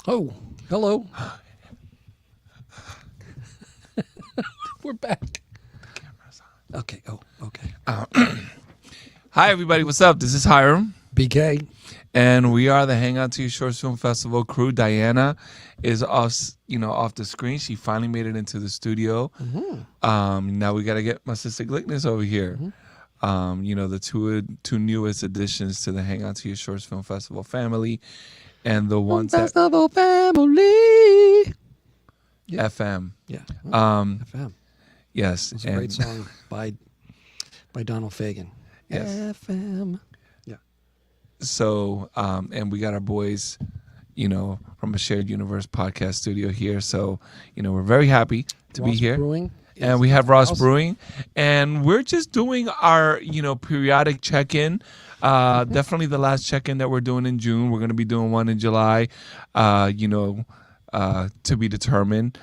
Oh, hello. We're back. Okay. Oh, okay. Hi, everybody. What's up? This is Hiram, BK. and we are the Hang On to Your Short Film Festival crew. Diana is off the screen. She finally made it into the studio. Now we got to get my sister Glickness over here. The two newest additions to the Hang On to Your Short Film Festival family, and the ones Festival family. Yeah. FM. Yeah. FM. Yes, It's a great song by Donald Fagen. Yes. FM. Yeah. So, and we got our boys, from a Shared Universe podcast studio here. So, we're very happy to be here. Brewing. And we have Ross Brewing, and we're just doing our, periodic check-in. Definitely the last check-in that we're doing in June. We're going to be doing one in July, to be determined.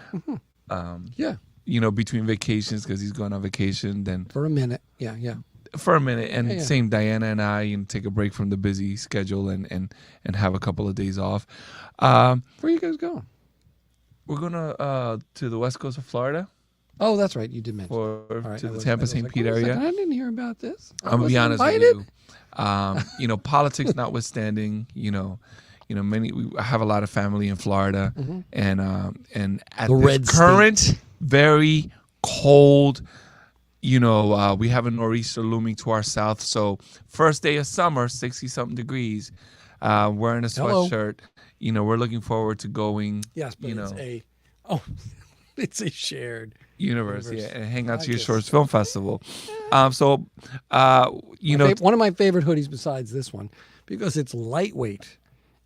Yeah. Between vacations, because he's going on vacation. Then For a minute. Yeah. for a minute, and Yeah. same Diana and I, take a break from the busy schedule and have a couple of days off. Where are you guys going? We're gonna to the west coast of Florida Oh, that's right. You did mention. to I the was Tampa like, St. Pete wait a area. second, I didn't hear about this. I'm gonna be honest invited? with you. Politics notwithstanding, I have a lot of family in Florida, and at The this red current very cold, we have a nor'easter looming to our south. So first day of summer, 60-something degrees, wearing a Hello. sweatshirt. We're looking forward to going. Yes, but it's a shared Universe, Universe. yeah, and hang out to your Podcast. Shorts Film Festival. One of my favorite hoodies besides this one, because it's lightweight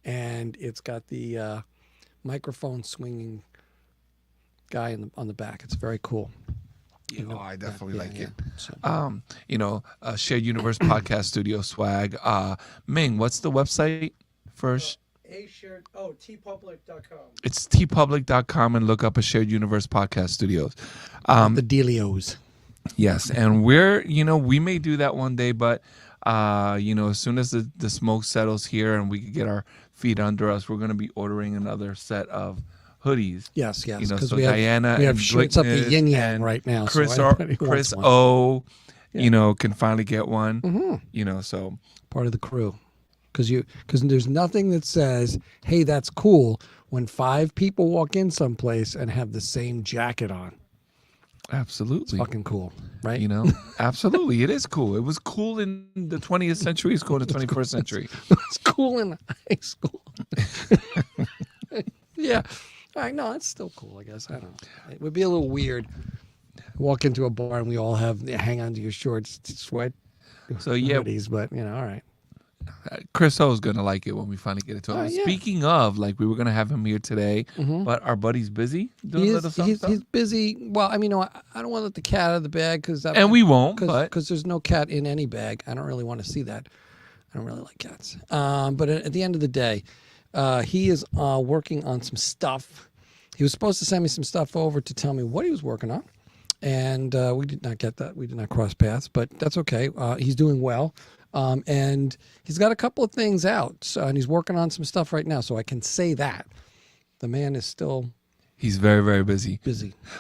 and it's got the microphone swinging guy on the back. It's very cool. I definitely like it. So, Shared Universe podcast studio swag. Ming, what's the website first? tpublic.com. It's tpublic.com, and look up a Shared Universe podcast studios. the Delios. Yes, and we may do that one day, but as soon as the smoke settles here and we can get our feet under us, we're going to be ordering another set of hoodies. Yes, because so we have Diana we have and shirts up the Glickness yin yang and right now. Chris so everybody Chris wants one. O, can finally get one. So Part of the crew, because there's nothing that says, "Hey, that's cool," when 5 people walk in someplace and have the same jacket on. absolutely. Fucking cool, right? Absolutely, it is cool. It was cool in the 20th century. It's cool in the 21st century. It's cool in high school. Yeah. All right, no, it's still cool, I guess. I don't know. It would be a little weird. Walk into a bar and we all hang on to your shorts, sweat, So yeah, hoodies, but all right. Chris O is gonna like it when we finally get it to him. Yeah. Speaking of, we were gonna have him here today, but our buddy's busy doing a little something. He's busy. Well, I don't want to let the cat out of the bag And we won't, but because there's no cat in any bag. I don't really want to see that. I don't really like cats. But at the end of the day, he is working on some stuff. He was supposed to send me some stuff over to tell me what he was working on, and we did not get that. We did not cross paths, but that's okay. He's doing well, and he's got a couple of things out, and he's working on some stuff right now. So I can say that the man is still he's very, very busy.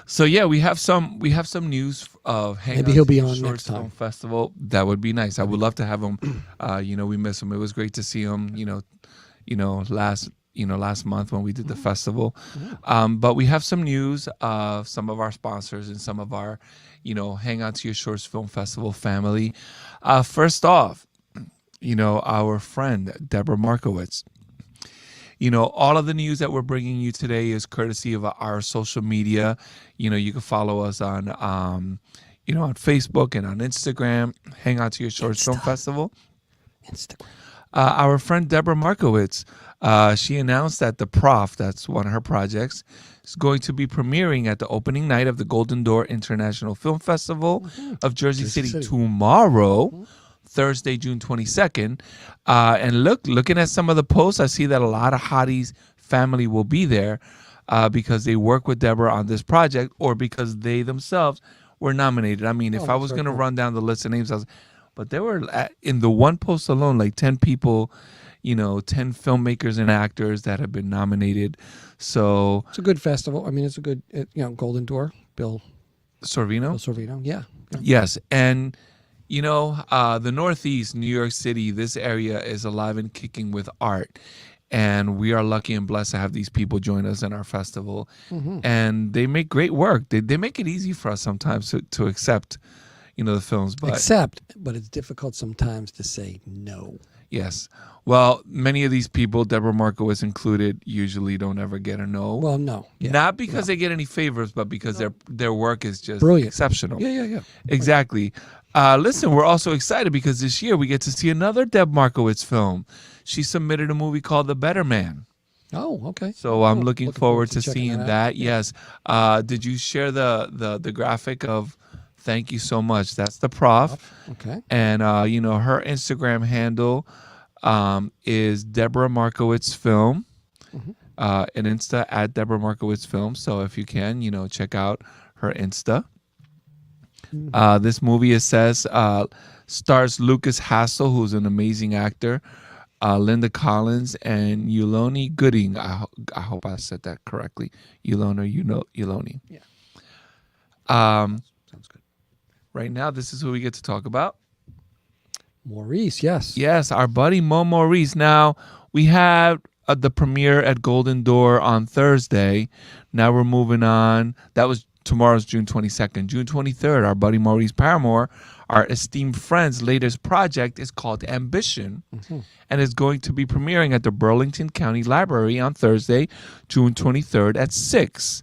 So yeah, we have some news of Hang Maybe On he'll to be Your on Short next time. Film Festival. That would be nice. I would love to have him. We miss him. It was great to see him. Last month when we did the festival. But we have some news of some of our sponsors and some of our, Hang On to Your Shorts Film Festival family. First off, our friend, Deborah Markowitz. All of the news that we're bringing you today is courtesy of our social media. You can follow us on, on Facebook and on Instagram, Hang On to Your Shorts Film Festival. Instagram. Our friend Deborah Markowitz, she announced that The Prof, that's one of her projects, is going to be premiering at the opening night of the Golden Door International Film Festival of Jersey City tomorrow, Thursday, June 22nd. And looking at some of the posts, I see that a lot of Hotties family will be there because they work with Deborah on this project or because they themselves were nominated. I mean, if I was going to run down the list of names, but there were in the one post alone like 10 people, 10 filmmakers and actors that have been nominated. So it's a good festival. I mean, it's a good, Golden Door, Bill Sorvino. Yeah. Yes, and the Northeast, New York City, this area is alive and kicking with art. And we are lucky and blessed to have these people join us in our festival. And they make great work. They make it easy for us sometimes to accept, the films. But it's difficult sometimes to say no. Yes. Well, many of these people, Deborah Markowitz included, usually don't ever get a no. Well, no. Yeah. Not because they get any favors, but because their work is just brilliant, exceptional. Yeah. Exactly. Listen, we're also excited because this year we get to see another Deb Markowitz film. She submitted a movie called The Better Man. Oh, okay. So I'm looking forward to checking seeing that. Yes. Did you share the graphic of thank you so much? That's the prof. Okay. And her Instagram handle is Deborah Markowitz Film. And Insta at Deborah Markowitz Film. So if you can, check out her Insta. This movie, it says, stars Lucas Hassel, who's an amazing actor, Linda Collins, and Yuloni Gooding. I hope I said that correctly. Yuloni. Yeah. Sounds good. Right now, this is who we get to talk about. Maurice, yes. Yes, our buddy Mo Maurice. Now, we had the premiere at Golden Door on Thursday. Now we're moving on. That was tomorrow's June 22nd. June 23rd, our buddy Maurice Paramore, our esteemed friend's latest project is called Ambition and is going to be premiering at the Burlington County Library on Thursday, June 23rd at 6.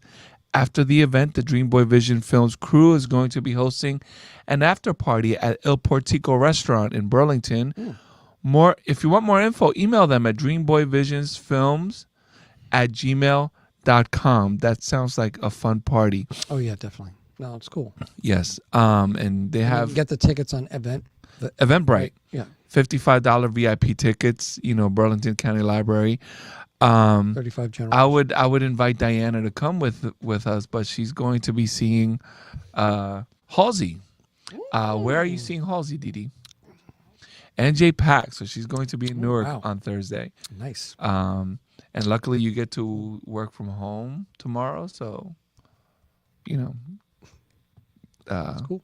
After the event, the Dreamboy Vision Films crew is going to be hosting an after party at Il Portico Restaurant in Burlington. If you want more info, email them at dreamboyvisionsfilms@gmail.com. That sounds like a fun party. Oh yeah, definitely. No, it's cool. Yes. And they have get the tickets on Eventbrite. Right. Yeah. $55 VIP tickets, Burlington County Library. 35 general. I would invite Diana to come with us, but she's going to be seeing Halsey. Where are you seeing Halsey, Didi? NJ Pack. So she's going to be in Newark on Thursday. Nice. And luckily you get to work from home tomorrow, so that's cool.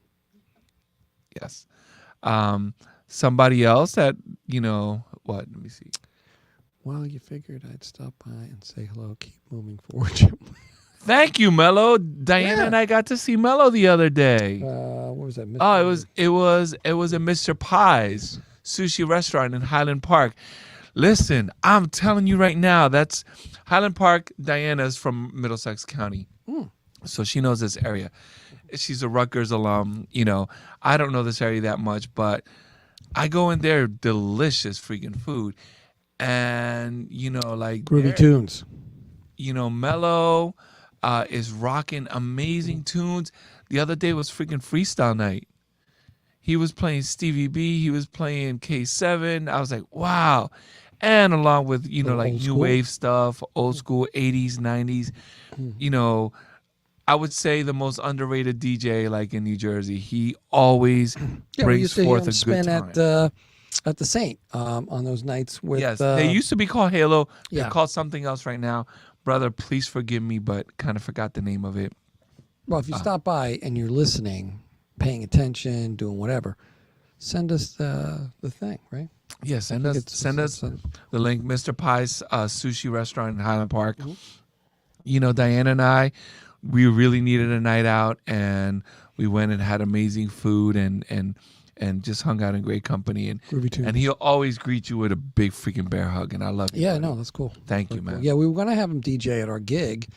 Yes. Somebody else that what? Let me see. Well, you figured I'd stop by and say hello. Keep moving forward, Jim. Thank you, Mello. Diana and I got to see Mello the other day. What was that? Oh, it was a Mr. Pie's sushi restaurant in Highland Park. Listen, I'm telling you right now, that's Highland Park. Diana's from Middlesex County, so she knows this area. She's a Rutgers alum. I don't know this area that much, but I go in there, delicious freaking food. And like groovy tunes. Mello is rocking amazing tunes. The other day was freaking freestyle night. He was playing Stevie B. He was playing K7. I was like, wow. And along with like new wave stuff, old school 80s, 90s. I would say the most underrated DJ like in New Jersey. He always brings forth a good time. At the Saint on those nights with they used to be called Halo. They're called something else right now. Brother, please forgive me, but kind of forgot the name of it. Well, if you stop by and you're listening, paying attention, doing whatever, send us the thing, right? Yeah, send us the link. Mr. Pie's sushi restaurant in Highland Park. Diana and I, we really needed a night out, and we went and had amazing food and just hung out in great company. And he'll always greet you with a big freaking bear hug, and I love you. Yeah, buddy. no, that's cool. Thank you, man. Cool. Yeah, we were going to have him DJ at our gig.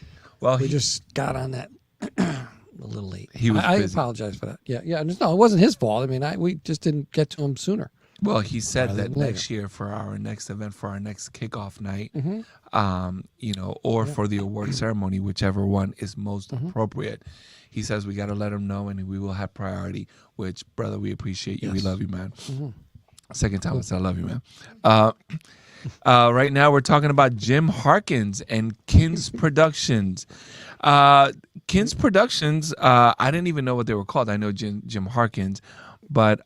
Well, we just got on that a little late. He was busy. I apologize for that. Yeah. No, it wasn't his fault. I mean, we just didn't get to him sooner. Well, he said that next year for our next event, for our next kickoff night, or for the award ceremony, whichever one is most appropriate. He says we got to let him know, and we will have priority. Which, brother, we appreciate you. Yes. We love you, man. Second time I said I love you, man. Right now we're talking about Jim Harkins and Kins Productions. Kins Productions, I didn't even know what they were called. I know Jim Harkins, but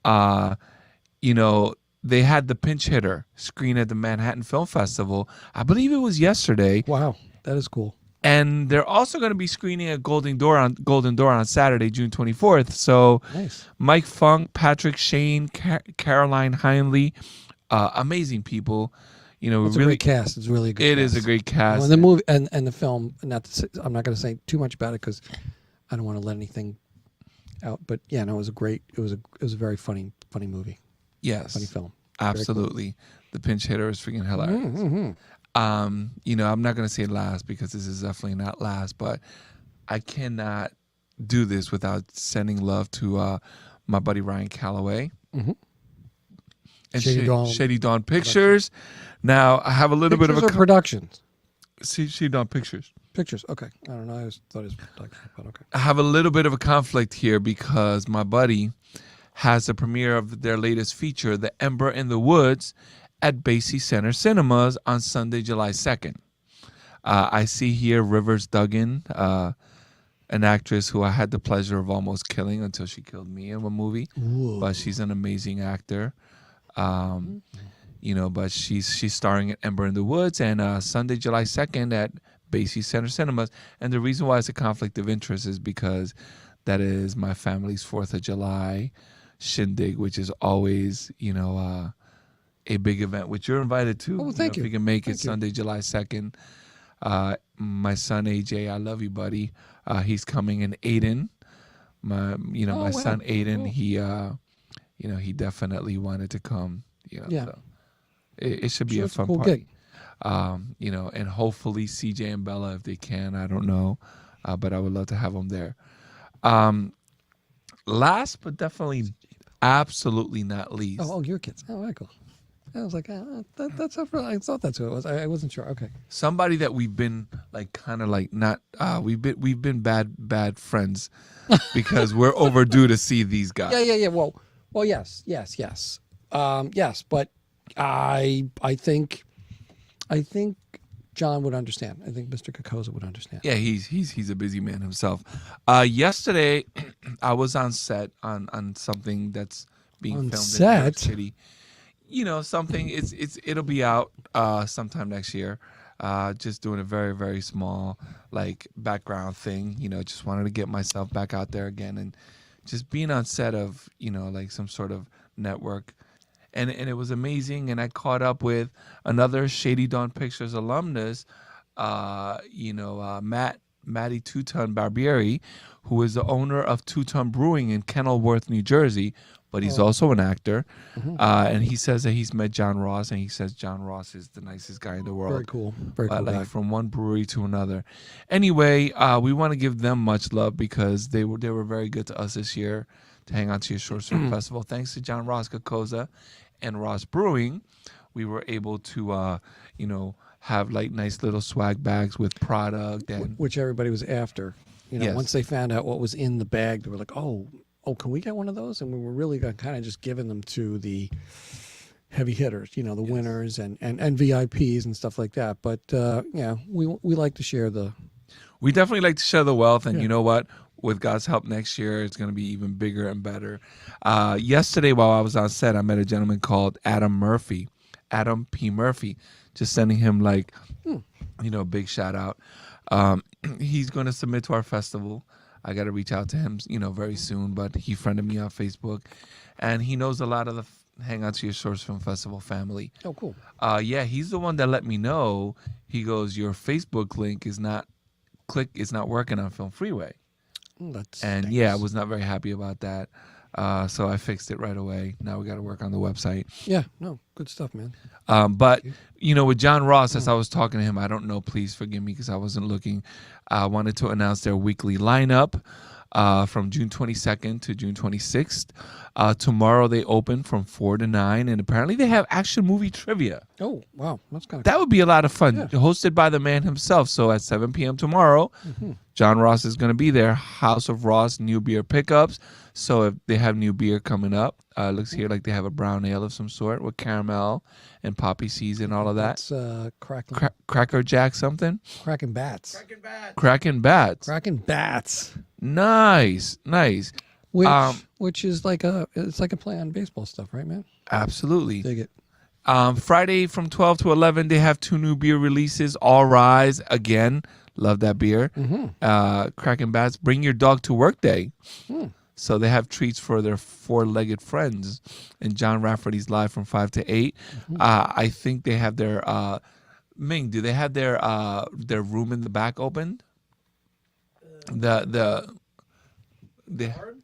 they had the Pinch Hitter screen at the Manhattan Film Festival. I believe it was yesterday. Wow, that is cool. And they're also going to be screening at Golden Door on Saturday, June 24th. So Nice. Mike Funk, Patrick Shane, Caroline Heinley, amazing people. It's a great cast. It's really a good. It cast. is a great cast. And the movie and the film. Not to say, I'm not going to say too much about it because I don't want to let anything out. But yeah, no, it was a great. It was a very funny movie. Yes, Funny film. Absolutely. Cool. The Pinch Hitter is freaking hilarious. Mm-hmm. I'm not going to say last because this is definitely not last, but I cannot do this without sending love to my buddy Ryan Calloway. Mm-hmm. And Shady Dawn Pictures. Now, I have a little bit of a... productions? Shady Dawn Pictures. Pictures, okay. I don't know. I thought it was productions, but okay. I have a little bit of a conflict here because my buddy has the premiere of their latest feature, The Ember in the Woods, at Basie Center Cinemas on Sunday, July 2nd. I see here Rivers Duggan, an actress who I had the pleasure of almost killing until she killed me in a movie. Ooh. But she's an amazing actor. But she's starring in Ember in the Woods and Sunday, July 2nd at Basie Center Cinemas. And the reason why it's a conflict of interest is because that is my family's 4th of July shindig, which is always, a big event, which you're invited to. Oh, thank you. If you can make it Thank you. Sunday, July 2nd. My son, AJ, I love you, buddy. He's coming in Aiden. My son, Aiden, Cool. he definitely wanted to come. Yeah. So it should be a fun cool party. gig. And hopefully CJ and Bella, if they can, I don't know, but I would love to have them there. Last but definitely absolutely not least. Oh, your kids. Oh, very cool. I was like, that's not really, I thought that's who it was. I wasn't sure. Okay. Somebody that we've been we've been bad friends because we're overdue to see these guys. Yeah. Well, yes. Yes, but I think John would understand. I think Mr. Kokoza would understand. Yeah, he's a busy man himself. Yesterday, I was on set on something that's being On filmed set? in New York City. Something it'll be out sometime next year. Just doing a very, very small background thing. Just wanted to get myself back out there again and just being on set of some sort of network. And it was amazing, and I caught up with another Shady Dawn Pictures alumnus, Matty Two-Ton Barbieri, who is the owner of Two-Ton Brewing in Kenilworth, New Jersey, but he's also an actor. Mm-hmm. And he says that he's met John Ross, and he says John Ross is the nicest guy in the world. Very cool. Very cool guy. From one brewery to another. Anyway, we want to give them much love because they were very good to us this year to hang on to your short film festival. Thanks to John Ross Kokoza and Ross Brewing, we were able to have nice little swag bags with product and Which everybody was after. Yes. Once they found out what was in the bag, they were like, oh, can we get one of those? And we were really kind of just giving them to the heavy hitters, the winners and VIPs and stuff like that. But we like to share the. We definitely like to share the wealth, and Yeah. you know what? With God's help, next year it's going to be even bigger and better. Yesterday, while I was on set, I met a gentleman called Adam P. Murphy. Just sending him a big shout out. He's going to submit to our festival. I got to reach out to him, very soon. But he friended me on Facebook, and he knows a lot of the Hang On to Your Shorts Film Festival family. Oh, cool. He's the one that let me know. He goes, your Facebook link is not working on Film Freeway. And I was not very happy about that. So I fixed it right away. Now we got to work on the website. Yeah, no, good stuff, man. But with John Ross, as I was talking to him, I don't know, please forgive me because I wasn't looking. I wanted to announce their weekly lineup from June 22nd to June 26th. Tomorrow they open from 4 to 9, and apparently they have action movie trivia. Oh, wow, that's kind of That would be a lot of fun, Yeah. hosted by the man himself. So at 7 p.m. tomorrow, John Ross is going to be there. House of Ross new beer pickups. So if they have new beer coming up, looks here like they have a brown ale of some sort with caramel and poppy seeds and all of that. That's crackling, Cracker Jack something? cracking bats. Cracking Bats. Cracking bats. Nice. Which is it's like a play on baseball stuff, right, man? Absolutely. Dig it. Friday from 12 to 11, they have 2 new beer releases. All Rise, again, love that beer. Cracking Bats, Bring Your Dog to Work Day. So they have treats for their 4-legged friends. And John Rafferty's live from 5 to 8. I think they have their, Ming, do they have their room in the back opened? The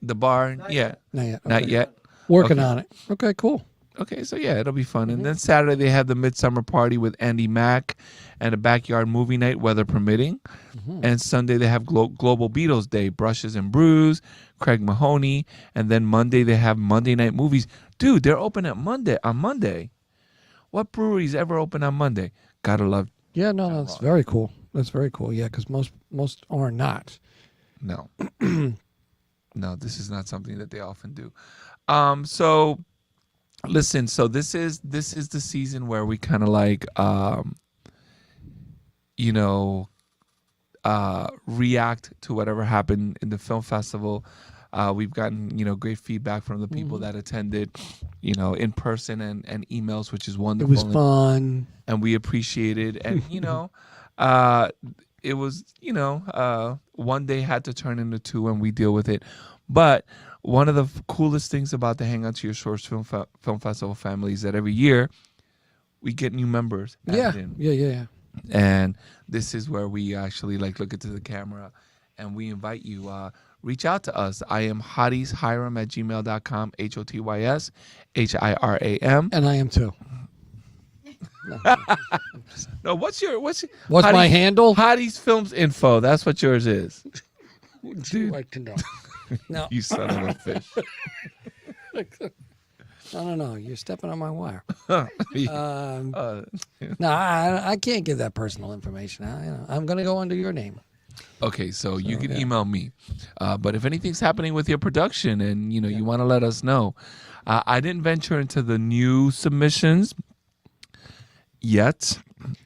bar? Yeah. Not yet. Not Okay. yet. Working Okay. on it. Okay, cool. Okay, so yeah, it'll be fun. And then Saturday they have the Midsummer Party with Andy Mack and a backyard movie night, weather permitting. And Sunday they have Global Beatles Day, Brushes and Brews, Craig Mahoney. And then Monday they have Monday Night Movies. Dude, they're open on Monday. What breweries ever open on Monday? Gotta love. Yeah, no, that's very cool. That's very cool. Yeah, because most are not. No. No, this is not something that they often do. So listen, so this is the season where we kind of like react to whatever happened in the film festival. We've gotten great feedback from the people that attended, in person and emails, which is It wonderful. was fun. And we appreciate it. And it was one day had to turn into 2, and we deal with it. But one of the coolest things about the Hang On to Your Shorts Film Festival family is that every year we get new members added in. Yeah. And this is where we actually look into the camera and we invite you, reach out to us. I am Hiram@gmail.com, HOTYS HIRAM. And I am too. No, what's What's my handle? Hotties Films Info. That's what yours is. Would you like to know? No. You son of a fish. No. You're stepping on my wire. Uh, No, I can't give that personal information. I'm going to go under your name. Okay, so you can email me. But if anything's happening with your production and you want to let us know. I didn't venture into the new submissions yet,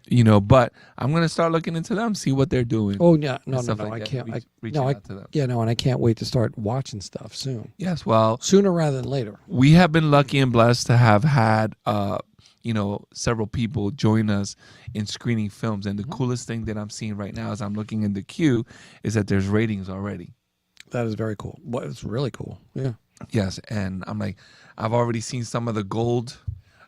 but I'm going to start looking into them, see what they're doing. Oh, yeah. No. Stuff I like that. can't. Reaching out to them. Yeah, no, and I can't wait to start watching stuff soon. Yes, well, Sooner rather than later. we have been lucky and blessed to have had several people join us in screening films, and the coolest thing that I'm seeing right now as I'm looking in the queue is that there's ratings already. That is very cool. Well, it's really cool. Yeah. Yes, and I'm like, I've already seen some of the gold.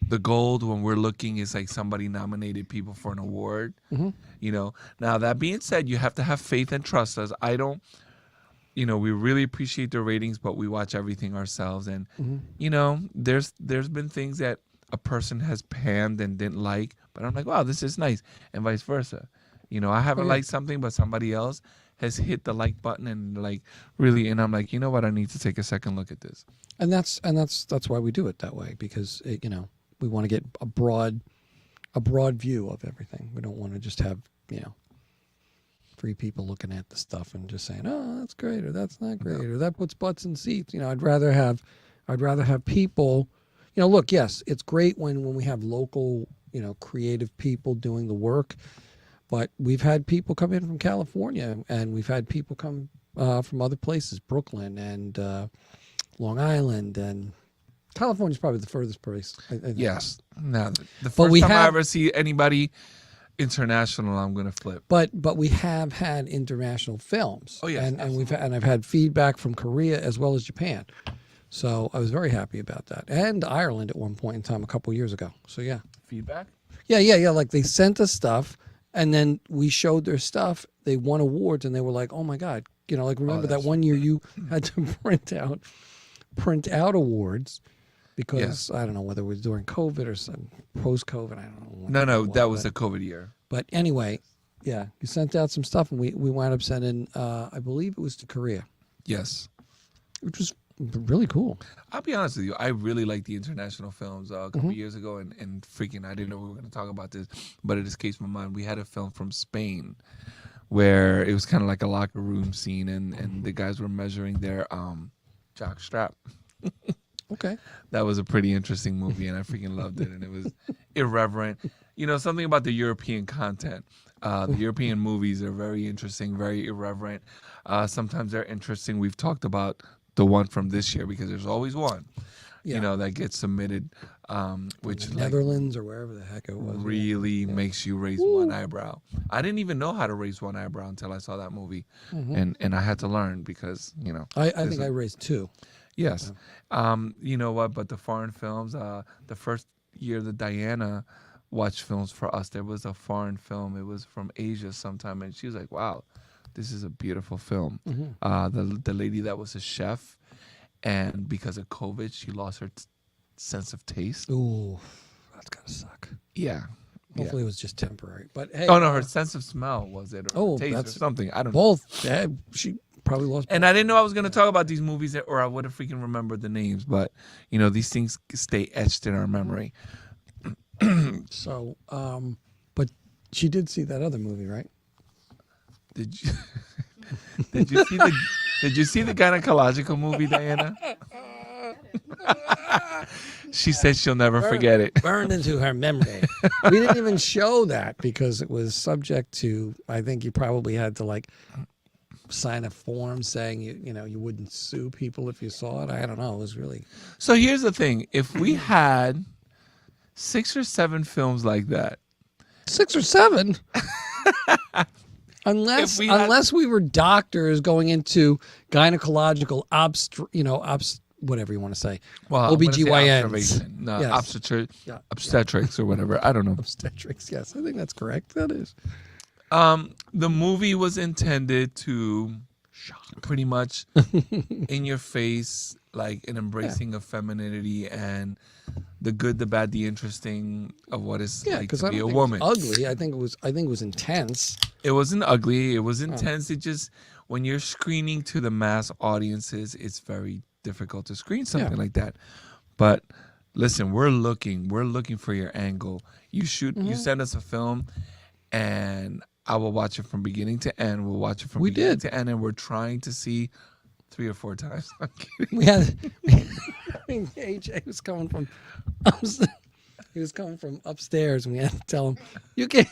The gold, when we're looking, is like somebody nominated people for an award. Now that being said, you have to have faith and trust us. I don't, we really appreciate the ratings, but we watch everything ourselves. And there's been things that a person has panned and didn't like, but I'm like, wow, this is nice, and vice versa. I haven't liked something, but somebody else has hit the like button and really, and I'm like, you know what, I need to take a second look at this. And that's why we do it that way, because we want to get a broad view of everything. We don't want to just have 3 people looking at the stuff and just saying, oh, that's great, or that's not great, or that puts butts in seats. I'd rather have people. Look, yes, it's great when we have local, creative people doing the work, but we've had people come in from California, and we've had people come from other places, Brooklyn and Long Island, and California's probably the furthest place. I think. Yes. Now, the first time I ever see anybody international, I'm going to flip. But we have had international films. Oh, yes. And I've had feedback from Korea as well as Japan. So I was very happy about that. And Ireland at one point in time a couple years ago. So yeah. Feedback? Yeah. Like they sent us stuff, and then we showed their stuff. They won awards, and they were like, "Oh my God!" Remember that one year you had to print out awards because I don't know whether it was during COVID or some post-COVID. I don't know. No, that was the COVID year. But anyway, yeah, you sent out some stuff, and we wound up sending. I believe it was to Korea. Yes. Which was really cool. I'll be honest with you. I really like the international films. A couple years ago, and freaking, I didn't know we were going to talk about this, but it escapes my mind. We had a film from Spain where it was kind of like a locker room scene, and the guys were measuring their jock strap. Okay. That was a pretty interesting movie, and I freaking loved it, and it was irreverent. Something about the European content. The European movies are very interesting, very irreverent. Sometimes they're interesting. We've talked about the one from this year because there's always one. you know, that gets submitted, which like Netherlands or wherever the heck it was. really makes you raise one eyebrow. I didn't even know how to raise one eyebrow until I saw that movie, and I had to learn because you know. I think I raised 2. Yes, you know what? But the foreign films, the first year that Diana watched films for us, there was a foreign film. It was from Asia sometime, and she was like, "Wow, this is a beautiful film." The lady that was a chef, and because of COVID, she lost her sense of taste. Ooh, that's gotta suck. Yeah. Hopefully it was just temporary. But hey, Oh no, her sense of smell was it, or taste, or that's something. I don't know. both. She probably lost. And I didn't know I was going to talk about these movies, or I would have freaking remembered the names. But you know, these things stay etched in our memory. So, but she did see that other movie, right? Did you? Did you see the gynecological movie, Diana? She said she'll never forget it. Burned into her memory. We didn't even show that because it was subject to. I think you probably had to like sign a form saying you know you wouldn't sue people if you saw it. I don't know. It was really. So here's the thing: if we had 6 or 7 films like that, 6 or 7. Unless we were doctors going into gynecological whatever you want to say. well, OBGYNs. no, Yes. obstetrics or whatever. I don't know. Obstetrics, yes. I think that's correct. That is. The movie was intended to pretty much in your face, like an embracing of femininity and the good, the bad, the interesting of what it's like to be a woman. Ugly. I think it was intense. It wasn't ugly. It was intense. It just, when you're screening to the mass audiences, it's very difficult to screen something like that. But listen, we're looking for your angle. You send us a film, and I will watch it from beginning to end. We'll watch it from beginning to end, and we're trying to see 3 or 4 times. I'm kidding. AJ was coming from upstairs, and we had to tell him, you can't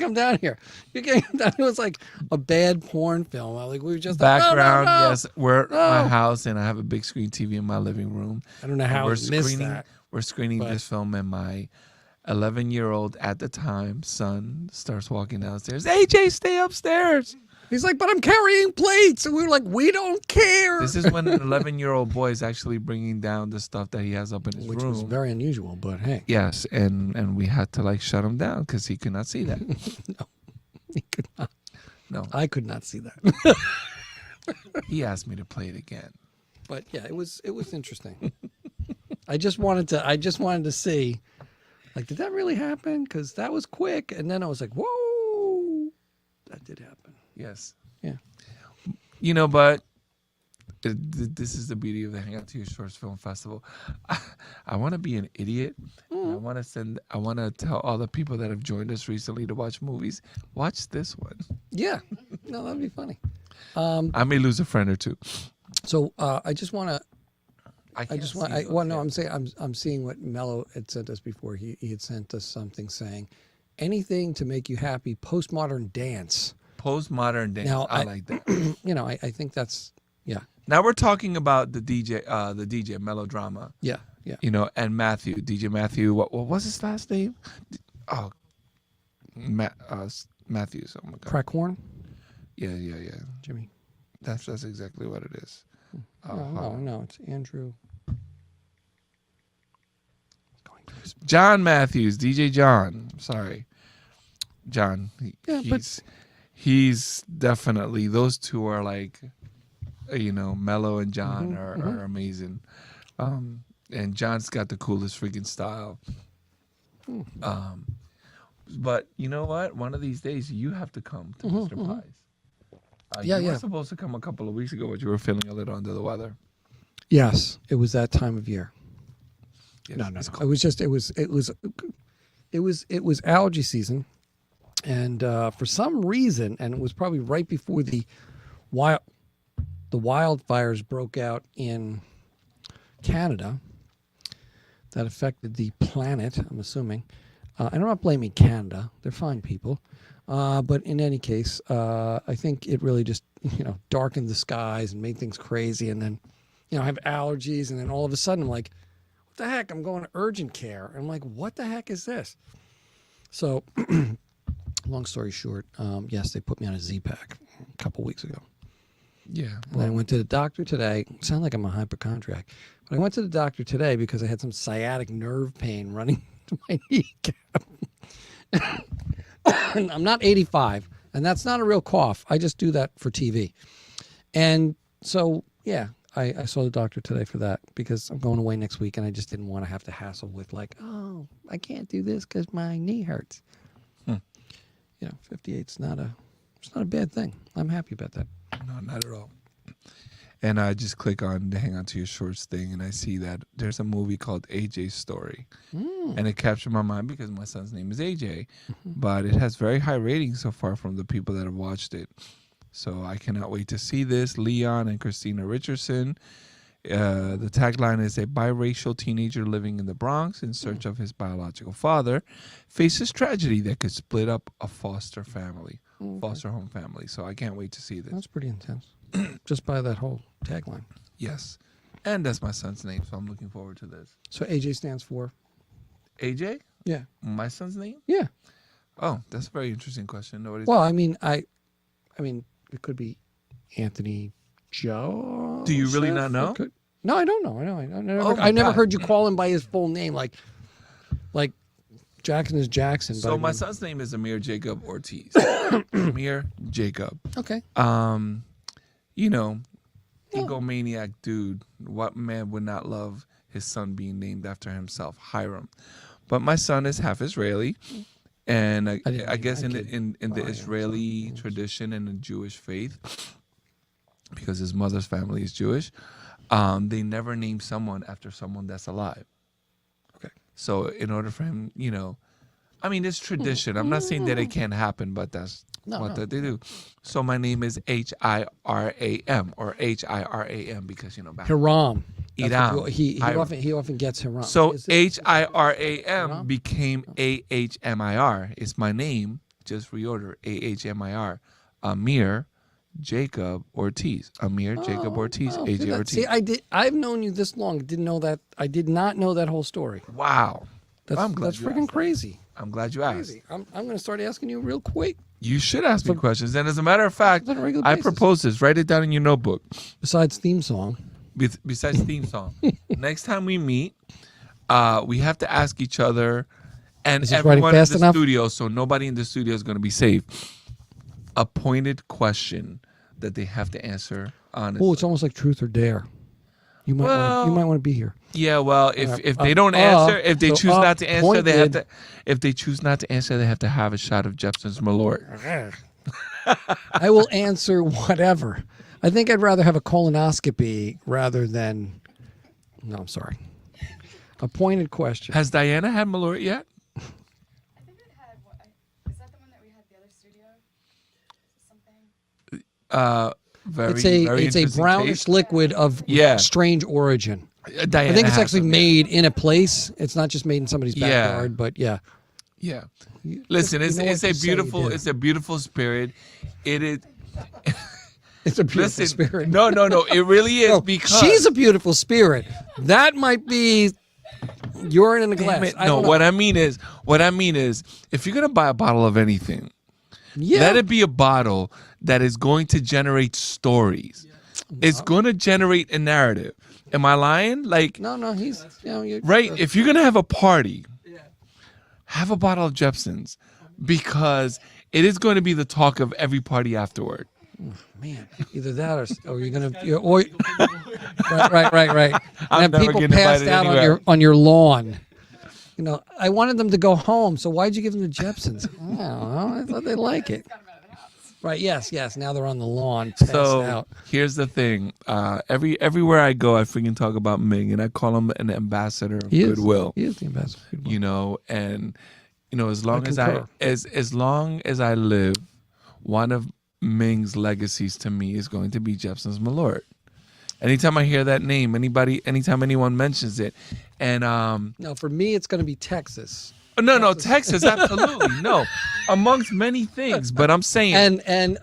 come down here. You can't come down. It was like a bad porn film. Like we were just background. Like, no. Yes, we're at my house, and I have a big screen TV in my living room. I don't know how we're I missed that. We're screening this film, and my 11-year-old at the time son starts walking downstairs. AJ, stay upstairs. He's like, but I'm carrying plates. And we were like, we don't care. This is when an 11-year-old boy is actually bringing down the stuff that he has up in his room. Which was very unusual, but hey. Yes, and we had to like shut him down because he could not see that. No, he could not. No. I could not see that. He asked me to play it again. But yeah, it was interesting. I just wanted to see, like, did that really happen? Because that was quick. And then I was like, whoa, that did happen. Yes. Yeah. You know, but this is the beauty of the Hangout to Your Shorts Film Festival. I want to be an idiot. And I want to tell all the people that have joined us recently to watch movies, watch this one. Yeah. No, that'd be funny. I may lose a friend or two. So I'm seeing what Mello had sent us before. He had sent us something saying, anything to make you happy, postmodern dance. Postmodern dance. Now, I like that. You know, I think that's, yeah. Now we're talking about the DJ Melodrama. Yeah, yeah. You know, and DJ Matthew. What was his last name? Oh, Matthews. Oh my God. Crackhorn? Yeah. Jimmy. That's exactly what it is. No, it's Andrew. John Matthews, DJ John. Sorry, John. He's definitely, those two are like, you know, Mello and John are amazing. And John's got the coolest freaking style. But you know what? One of these days you have to come to Mr. Pies. You were supposed to come a couple of weeks ago, but you were feeling a little under the weather. Yes, it was that time of year. Yes, No. It was allergy season, and for some reason, and it was probably right before the wildfires broke out in Canada that affected the planet, I'm assuming. And I'm not blaming Canada. They're fine people. But in any case, I think it really just, darkened the skies and made things crazy. And then, I have allergies. And then all of a sudden, I'm like, the heck? I'm going to urgent care. I'm like, what the heck is this? So, long story short, yes, they put me on a Z-Pack a couple weeks ago. Yeah. And I went to the doctor today. Sound like I'm a hypochondriac, but I went to the doctor today because I had some sciatic nerve pain running to my kneecap. And I'm not 85, and that's not a real cough. I just do that for TV. And so, yeah, I saw the doctor today for that because I'm going away next week, and I just didn't want to have to hassle with like, oh, I can't do this because my knee hurts. 58's not a bad thing. I'm happy about that. No, not at all. And I just click on the Hang On to Your Shorts thing, and I see that there's a movie called AJ's Story. And it captured my mind because my son's name is AJ. But it has very high ratings so far from the people that have watched it. So I cannot wait to see this. Leon and Christina Richardson. The tagline is: a biracial teenager living in the Bronx in search of his biological father faces tragedy that could split up a foster home family. So I can't wait to see this. That's pretty intense. Just by that whole tagline. Yes. And that's my son's name, so I'm looking forward to this. So AJ stands for? AJ? Yeah. My son's name? Yeah. Oh, that's a very interesting question. Well, I mean, it could be Anthony Joe. Do you really not know? No, I don't know. I never heard you call him by his full name, like Jackson is Jackson. So my son's name is Amir Jacob Ortiz. Amir Jacob. Okay. Egomaniac dude. What man would not love his son being named after himself, Hiram? But my son is half Israeli, and I guess in the Israeli tradition and the Jewish faith, because his mother's family is Jewish, they never name someone after someone that's alive. Okay. So in order for him, it's tradition. I'm not saying that it can't happen, but that's that they do. So my name is Hiram or Hiram because back Hiram. Hiram. He often gets Hiram. So Hiram became Ahmir. It's my name. Just reorder Ahmir. Amir Jacob Ortiz. Amir Jacob Ortiz. AJ Ortiz. See, I've known you this long. Didn't know that. I did not know that whole story. Wow. That's freaking crazy. I'm glad you asked. I'm going to start asking you real quick. You should ask me questions. And as a matter of fact, I propose this. Write it down in your notebook. Besides theme song. Besides theme song. Next time we meet, we have to ask each other and everyone in the studio, so nobody in the studio is going to be safe, a pointed question that they have to answer honestly. Oh, it's almost like truth or dare. You might want to be here. Yeah, well, if they don't answer, if they choose not to answer, they have to. If they choose not to answer, they have to have a shot of Jepson's Malort. I will answer whatever. I think I'd rather have a colonoscopy rather than. No, I'm sorry. A pointed question. Has Diana had Malort yet? I think it had. Is that the one that we had at the other studio? Something. It's a brownish taste. Liquid of strange origin. Diana I think it's actually them. made in a place. It's not just made in somebody's backyard, but yeah. Yeah. Listen, it's a beautiful spirit. It is. It's a beautiful spirit. No. It really is because she's a beautiful spirit. That might be urine in a glass. What I mean is, if you're gonna buy a bottle of anything, let it be a bottle that is going to generate stories. It's going to generate a narrative. Am I lying? Like no, he's right. If you're gonna have a party, have a bottle of Jepson's because it is going to be the talk of every party afterward. Man, either that or you're gonna right. And have people passed out on your lawn. I wanted them to go home, so why'd you give them the Jepsons? I don't know. I thought they'd like it. Right? Yes. Now they're on the lawn, passed out. Here's the thing: everywhere I go, I freaking talk about Ming, and I call him an ambassador of goodwill. He is the ambassador of goodwill. As long as I live, one of Ming's legacies to me is going to be Jepson's Malort. Anytime I hear that name, anytime anyone mentions it, and no, for me it's going to be Texas. No, Texas, absolutely no, amongst many things. But I'm saying and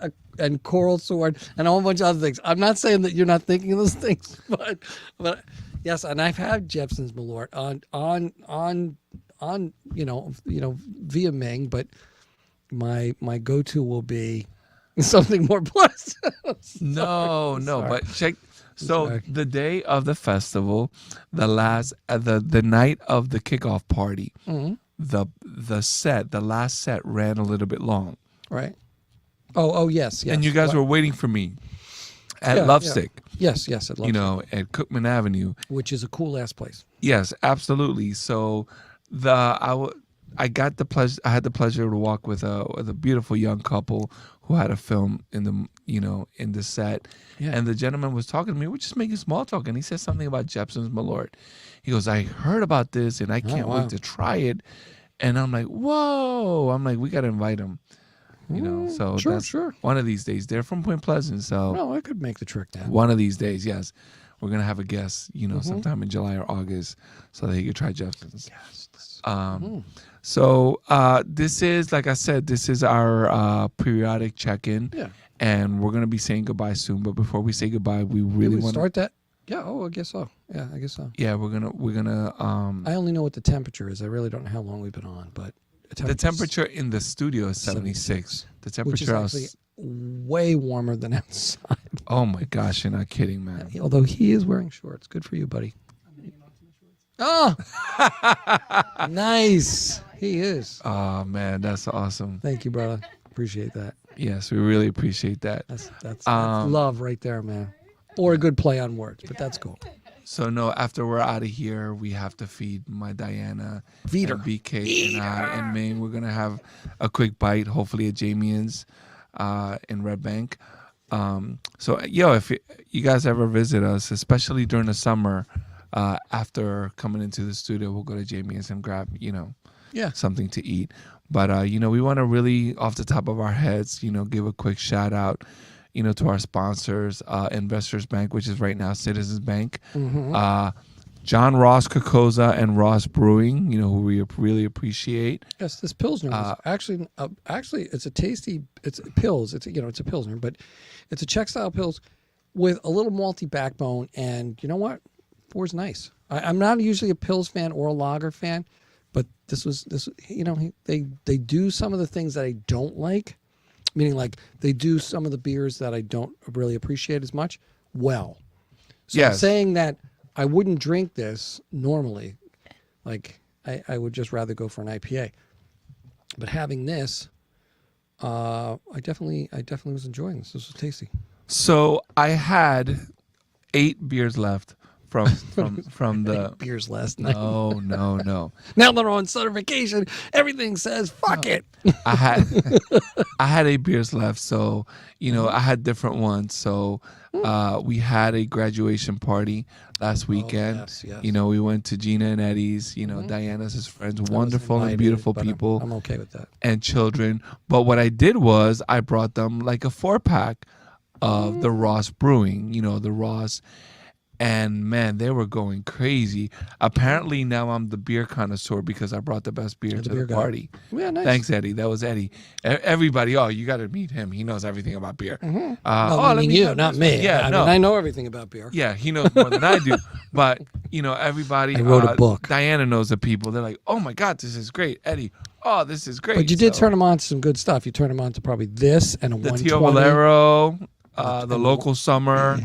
Coral Sword and a whole bunch of other things. I'm not saying that you're not thinking of those things, but Yes, and I've had Jepson's Malort on via Ming, but my go-to will be something more pleasant. No, sorry. but check. So sorry. the day of the festival, the night of the kickoff party, the last set ran a little bit long, Right. Oh yes. and you guys were waiting for me at Yeah, Lovesick. Yes, at Lovesick, At Cookman Avenue. which is a cool ass place. Yes, absolutely. So I got the pleasure. I had the pleasure to walk with a beautiful young couple who had a film in the set, Yeah. and the gentleman was talking to me. We're just making small talk, and he said something about Jepson's Malort. He goes, "I heard about this, and I can't wow. wait to try it." And I'm like, "Whoa!" I'm like, "We got to invite him." So Sure. one of these days. They're from Point Pleasant, so No, I could make the trick now. one of these days, yes, we're gonna have a guest, sometime in July or August, so that he could try Jepson's. Yes. So this is, like I said, this is our periodic check-in, Yeah. and we're gonna be saying goodbye soon. But before we say goodbye, we really Did we want to start that? Yeah. Oh, I guess so. Yeah, I guess so. Yeah, we're gonna. I only know what the temperature is. I really don't know how long we've been on, but The temperature in the studio is 76. The which is temperature actually way warmer than outside. oh my gosh, you're not kidding, man. Although he is wearing shorts. Good for you, buddy. Oh, nice. He is. Oh man, that's awesome. Thank you, brother. Appreciate that. Yes, we really appreciate that. That's love right there, man. Or a good play on words, but that's cool. So no, after we're out of here, we have to feed my Diana, Feed her. and BK, and I, and Ming. We're gonna have a quick bite, hopefully at Jamian's, in Red Bank. So if you guys ever visit us, especially during the summer, after coming into the studio, we'll go to Jamian's and grab something to eat. But we want to really, off the top of our heads, give a quick shout out, to our sponsors, Investors Bank, which is right now Citizens Bank, John Ross Kokoza and Ross Brewing, who we really appreciate. Yes, this Pilsner is actually it's a tasty. It's Pils. It's a Pilsner, but it's a Czech style Pils with a little malty backbone. And you know what? Four's nice. I'm not usually a Pils fan or a lager fan, but this. They do some of the things that I don't like, meaning like they do some of the beers that I don't really appreciate as much. Well, so I'm Yes. saying that I wouldn't drink this normally. Like I would just rather go for an IPA. But having this, I definitely was enjoying this. This was tasty. So I had 8 beers left from the. Beers last night. No. Now they're on certification. Everything says fuck it. I had 8 beers left, so I had different ones. So we had a graduation party last weekend. yes. We went to Gina and Eddie's. Diana's his friends, wonderful and beautiful people, I'm okay with that. and children. But what I did was I brought them like a 4-pack of the Ross Brewing. The Ross. And man, they were going crazy. Apparently now I'm the beer connoisseur because I brought the best beer to beer the guy. party. Yeah, nice. Thanks, Eddie. That was Eddie. Everybody, you got to meet him. He knows everything about beer. No, let meaning me you, have not this me. one. Yeah, I mean, I know everything about beer. Yeah, he knows more than I do. But everybody. I wrote a book. Diana knows the people. They're like, oh my God, this is great, Eddie. Oh, this is great. But you did turn them on to some good stuff. You turned them on to probably this and a the 120. Tio Valero, the local summer.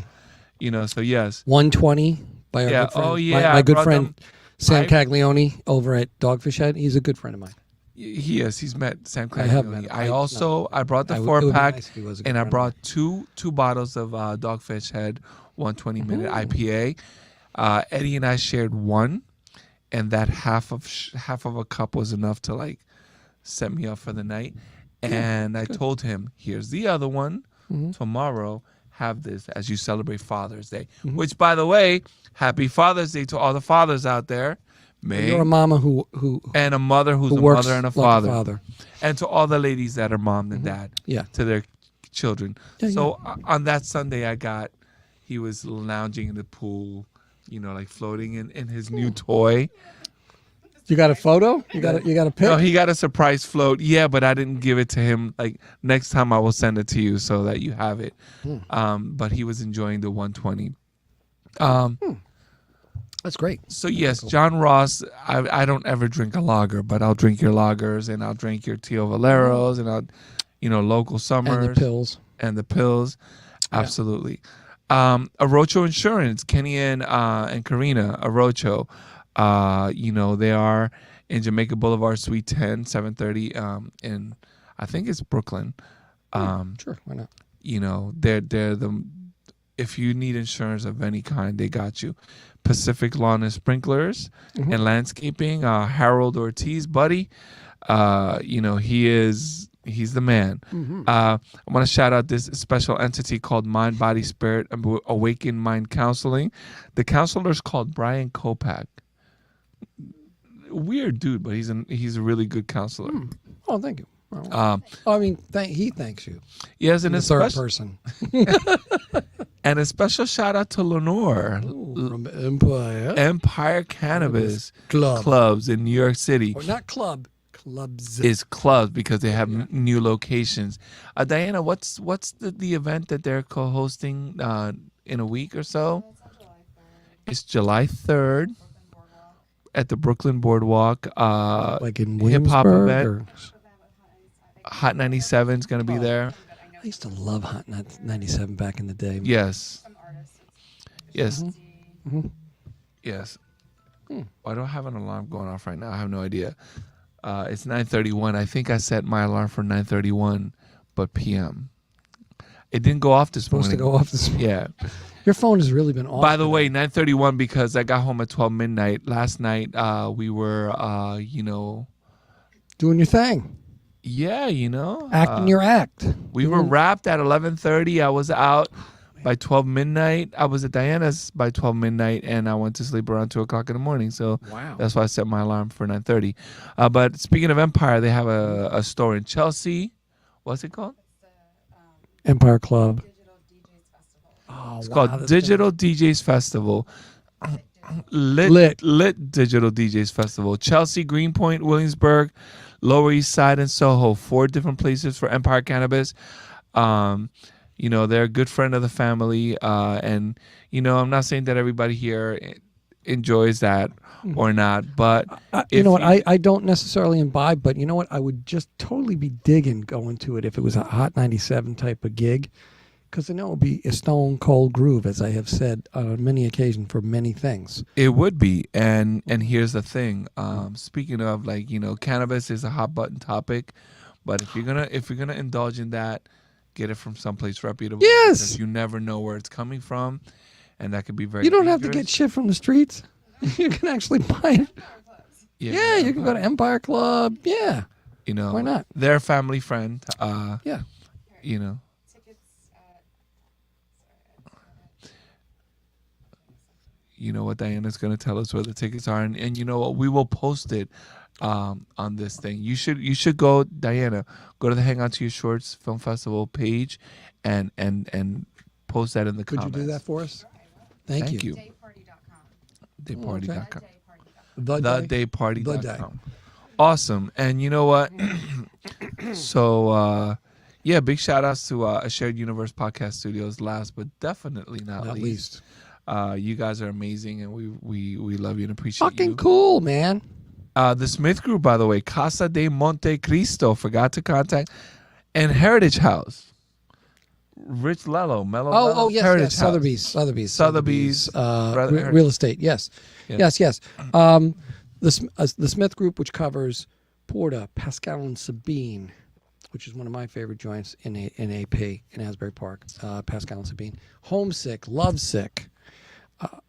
So yes. 120 by our Yeah. good friend. Oh yeah. My I good brought friend them- Sam I- Caglione over at Dogfish Head. He's a good friend of mine. He is. He's met Sam I have Caglione. met him. I brought the It would be 4-pack, nice if he was a good and I friend of brought two bottles of Dogfish Head 120-minute IPA. Eddie and I shared one, and that half of a cup was enough to like set me up for the night. And I told him, "Here's the other one. Tomorrow, have this as you celebrate Father's Day." Which, by the way, happy Father's Day to all the fathers out there. You're a mama who And a mother who's a works mother and a like father. And to all the ladies that are mom and dad. Yeah. To their children. Yeah, So on that Sunday, he was lounging in the pool, like floating in his new toy. You got a photo? You got a pic? No, he got a surprise float. Yeah, but I didn't give it to him. Like next time I will send it to you so that you have it. But he was enjoying the 120. That's great. So yes, John Ross. I don't ever drink a lager, but I'll drink your lagers and I'll drink your Tio Valeros and I'll, local summers And the pills. and the pills. Yeah. Absolutely. Arocho Insurance, Kenny and Karina Arocho. They are in Jamaica Boulevard, Suite 10, 730. In I think it's Brooklyn. Sure, why not? They're the. If you need insurance of any kind, they got you. Pacific Lawn and Sprinklers and Landscaping. Harold Ortiz, buddy. He's the man. I want to shout out this special entity called Mind, Body, Spirit, Awaken Mind Counseling. The counselor is called Brian Kopack. Weird dude, but he's a really good counselor. Oh, thank you. He thanks you. Yes, and In a the third special person. and a special shout out to Lenore, From Empire. Empire Cannabis Club. Clubs in New York City. Or not club. Clubs. Is clubs because they have new locations. Diana, what's the event that they're co-hosting in a week or so? It's on July 3rd. It's July 3rd Brooklyn Boardwalk. at the Brooklyn Boardwalk. Like in hip hop Williamsburg? event. Or- Event with Hot 97 is going to be there. I used to love Hot 97 back in the day. Yes, some artists. yes, It's yes. I don't have an alarm going off right now. I have no idea. It's 9:31. I think I set my alarm for 9:31, but p.m. It didn't go off this Supposed morning. to go off this morning. Yeah. Your phone has really been off. By the today. way, 9:31 because I got home at 12 midnight. Last night, we were, Doing your thing. acting your act. We were wrapped at 11:30. I was out by 12 midnight. I was at Diana's by 12 midnight, and I went to sleep around 2 o'clock in the morning. So Wow. that's why I set my alarm for 9:30. But speaking of Empire, they have a store in Chelsea. What's it called? Empire Club. Digital DJs Festival. Oh, It's called Digital DJs Festival. Lit Digital DJs Festival. Chelsea, Greenpoint, Williamsburg, Lower East Side, and Soho. 4 different places for Empire Cannabis. They're a good friend of the family. And I'm not saying that everybody here enjoys that or not. But you know what? I don't necessarily imbibe, but you know what? I would just totally be digging going to it if it was a Hot 97 type of gig. Because I know it would be a stone cold groove, as I have said on many occasions for many things. It would be, and here's the thing. Speaking of cannabis is a hot button topic, but if you're gonna indulge in that, get it from someplace reputable. Yes. Because you never know where it's coming from, and that could be very. You don't have to get dangerous. shit from the streets. You can actually buy it. Yeah, you can go to to. Empire Club. Yeah. Why not? They're a family friend. Yeah. Tickets at. You know what Diana's going to tell us where the tickets are, and you know what, we will post it on this thing. You should go, Diana, go to the Hang On to Your Shorts Film Festival page and post that in the Could comments. you do that for us? Thank you. Dayparty.com. Dayparty.com. The day. Thedayparty.com. Awesome. And you know what? So big shout outs to A Shared Universe Podcast Studios, last but definitely not least. You guys are amazing, and we love you and appreciate you. Fucking cool, man. The Smith Group, by the way, Casa de Monte Cristo, forgot to contact, and Heritage House. Rich Mello. Yes, Heritage yes. House. Sotheby's. Brother- Real estate. Yes. Yeah. Yes. The Smith Group, which covers Porta, Pascal and Sabine, which is one of my favorite joints in AP in Asbury Park. Pascal and Sabine. Homesick, Lovesick.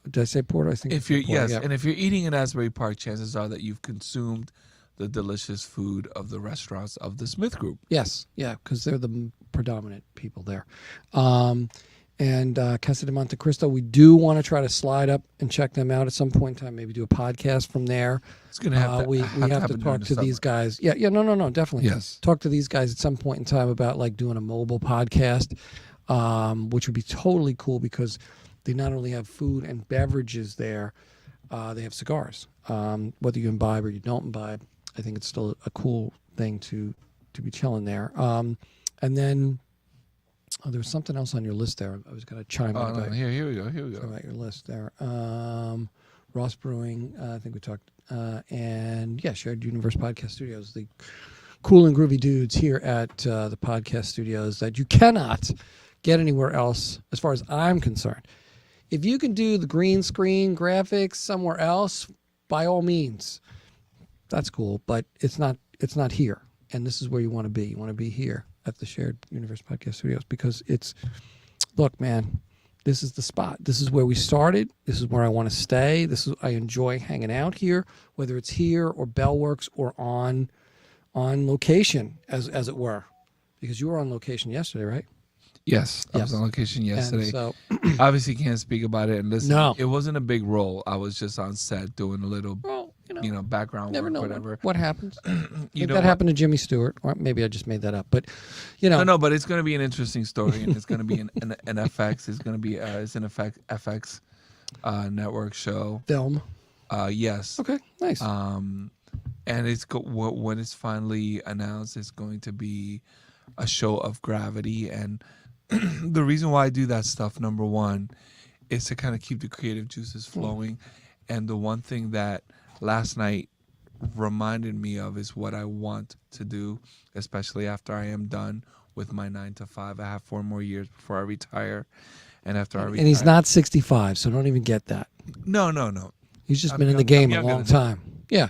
Did I say Porta? I think. If you're Porta, yes, yeah. and if you're eating in Asbury Park, chances are that you've consumed the delicious food of the restaurants of the Smith Group. Yes, yeah, because they're the predominant people there. And Casa de Monte Cristo, we do want to try to slide up and check them out at some point in time. Maybe do a podcast from there. It's gonna have to. We have to happen during talk the to these summer. guys. Yeah, no, definitely. Yes. Talk to these guys at some point in time about like doing a mobile podcast, which would be totally cool because they not only have food and beverages there, they have cigars. Whether you imbibe or you don't imbibe, I think it's still a cool thing to be chilling there. And then there was something else on your list there. I was going to chime in Oh, no, about, here we go. about your list there. Ross Brewing. I think we talked. And yeah, Shared Universe Podcast Studios, the cool and groovy dudes here at the podcast studios that you cannot get anywhere else as far as I'm concerned. If you can do the green screen graphics somewhere else, by all means, that's cool, but it's not here. And this is where you want to be. You want to be here at the Shared Universe Podcast Studios because look, man, this is the spot. This is where we started. This is where I want to stay. I enjoy hanging out here, whether it's here or Bellworks or on location, as it were, because you were on location yesterday, right? Yes, I was on location yesterday. And so, obviously can't speak about it. And listen, No. it wasn't a big role. I was just on set doing a little, well, background never work, know whatever. what happens. You know that what? happened to Jimmy Stewart, or maybe I just made that up. But No, but it's going to be an interesting story, and it's going to be an FX. It's going to be it's an FX network show. film. Yes. Okay, nice. And it's when it's finally announced, it's going to be a show of gravity. And the reason why I do that stuff, number one, is to kind of keep the creative juices flowing. And the one thing that last night reminded me of is what I want to do, especially after I am done with my 9 to 5. I have 4 more years before I retire. And after I retire. And he's not 65, so don't even get that. No. He's just been in the game a younger long than time. Yeah.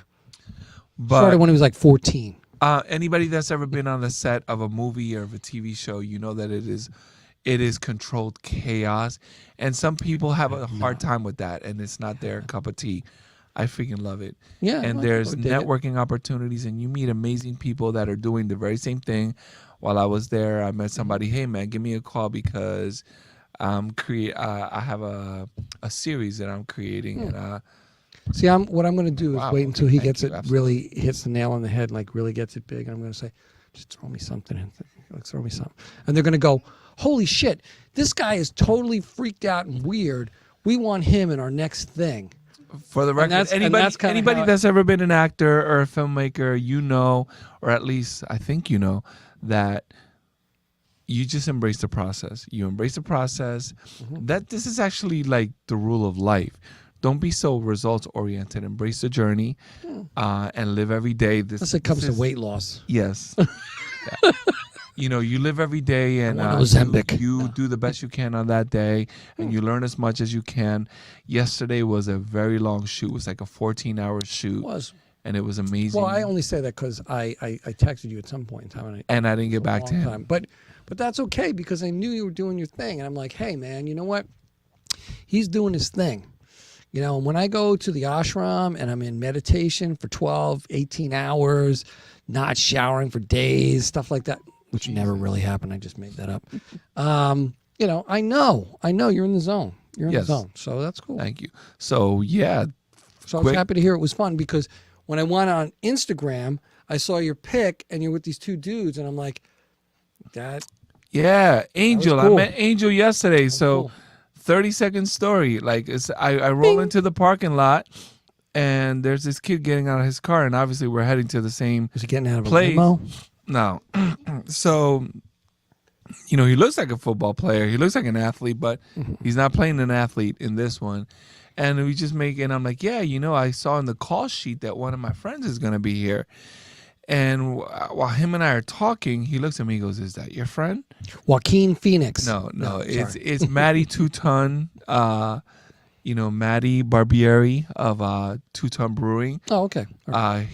But Started when he was like 14. Anybody that's ever been on the set of a movie or of a TV show, you know that it is controlled chaos, and some people have a hard time with that, and it's not their cup of tea. I freaking love it. Yeah. And well, there's I dig it. networking opportunities, and you meet amazing people that are doing the very same thing. While I was there, I met somebody. Hey man, give me a call because I have a series that I'm creating, and See, what I'm going to do is Wow, wait until he thank gets you, it, absolutely. really hits the nail on the head, like really gets it big. I'm going to say, just throw me something in. Like, throw me something. And they're going to go, holy shit, this guy is totally freaked out and weird. We want him in our next thing. for the record, that's kinda anybody how that's ever been an actor or a filmmaker, or at least I think that you just embrace the process. You embrace the process. That this is actually like the rule of life. Don't be so results oriented. Embrace the journey, and live every day. Unless it comes to weight loss. Yes. Yeah. You live every day, and want Ozempic. you do the best you can on that day, and you learn as much as you can. Yesterday was a very long shoot. It was like a 14-hour shoot. It was. And it was amazing. Well, I only say that because I texted you at some point in time. And I didn't get back to him. Time. But that's okay because I knew you were doing your thing. And I'm like, hey, man, you know what? He's doing his thing. And when I go to the ashram and I'm in meditation for 12, 18 hours, not showering for days, stuff like that, which never really happened. I just made that up. I know you're in the zone. You're in the zone. So that's cool. Thank you. So, yeah. So I was happy to hear it was fun because when I went on Instagram, I saw your pic and you're with these 2 dudes and I'm like, that. Yeah, Angel. cool. I met Angel yesterday. So, cool. 30-second story. Like I roll into the parking lot, and there's this kid getting out of his car, and obviously we're heading to the same Was he getting out of place. a limo? No. So, he looks like a football player. He looks like an athlete, but he's not playing an athlete in this one. And we just and I'm like, yeah, I saw in the call sheet that one of my friends is going to be here. And while him and I are talking, he looks at me and goes, is that your friend? Joaquin Phoenix. No, sorry. it's Maddie Two-Ton, Maddie Barbieri of Two-Ton Brewing. Oh, okay. All right.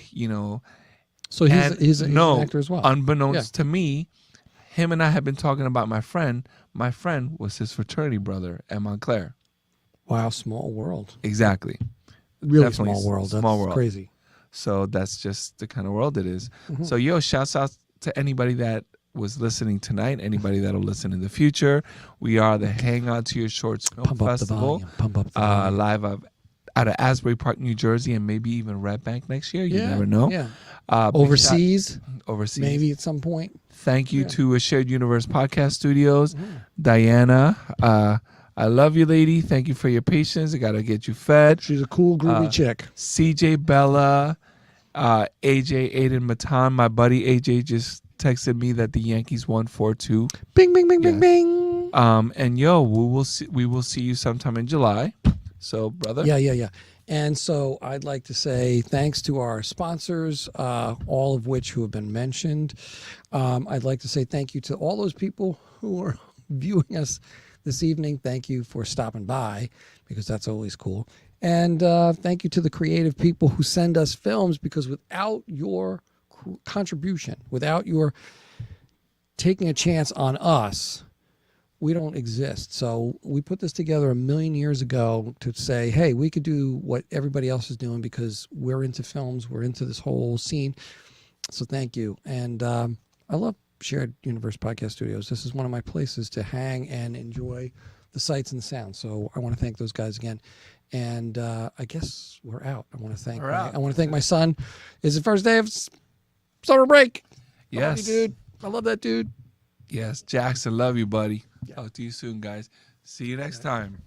So he's an actor as well. Unbeknownst to me, him and I have been talking about my friend. My friend was his fraternity brother at Montclair. Wow, small world. Exactly. Really Definitely small world. That's small world. crazy. So that's just the kind of world it is. So, shouts out to anybody that was listening tonight, anybody that'll listen in the future. We are the Hang On to Your Shorts Film Pump up the Festival, volume. Pump up the volume. live out of Asbury Park, New Jersey, and maybe even Red Bank next year. You never know. Yeah. Big Overseas, overseas. maybe at some point. Thank you to a Shared Universe Podcast Studios. Diana, I love you, lady. Thank you for your patience. I got to get you fed. She's a cool, groovy chick. CJ Bella, AJ Aiden Matan. My buddy AJ just texted me that the Yankees won 4-2. Bing, bing, bing, bing, bing. And we will see you sometime in July. So, brother. Yeah. And so I'd like to say thanks to our sponsors, all of which who have been mentioned. I'd like to say thank you to all those people who are viewing us this evening. Thank you for stopping by, because that's always cool. And thank you to the creative people who send us films, because without your contribution, without your taking a chance on us, we don't exist. So we put this together 1,000,000 years ago to say, hey, we could do what everybody else is doing because we're into films, we're into this whole scene. So thank you. And I love Shared Universe Podcast Studios. This is one of my places to hang and enjoy the sights and the sounds. So I want to thank those guys again. And I guess we're out. I want to thank my son. It's the first day of summer break. Yes. I love you, dude. I love that dude. Yes, Jackson, love you, buddy. Yeah. Talk to you soon, guys. See you next time.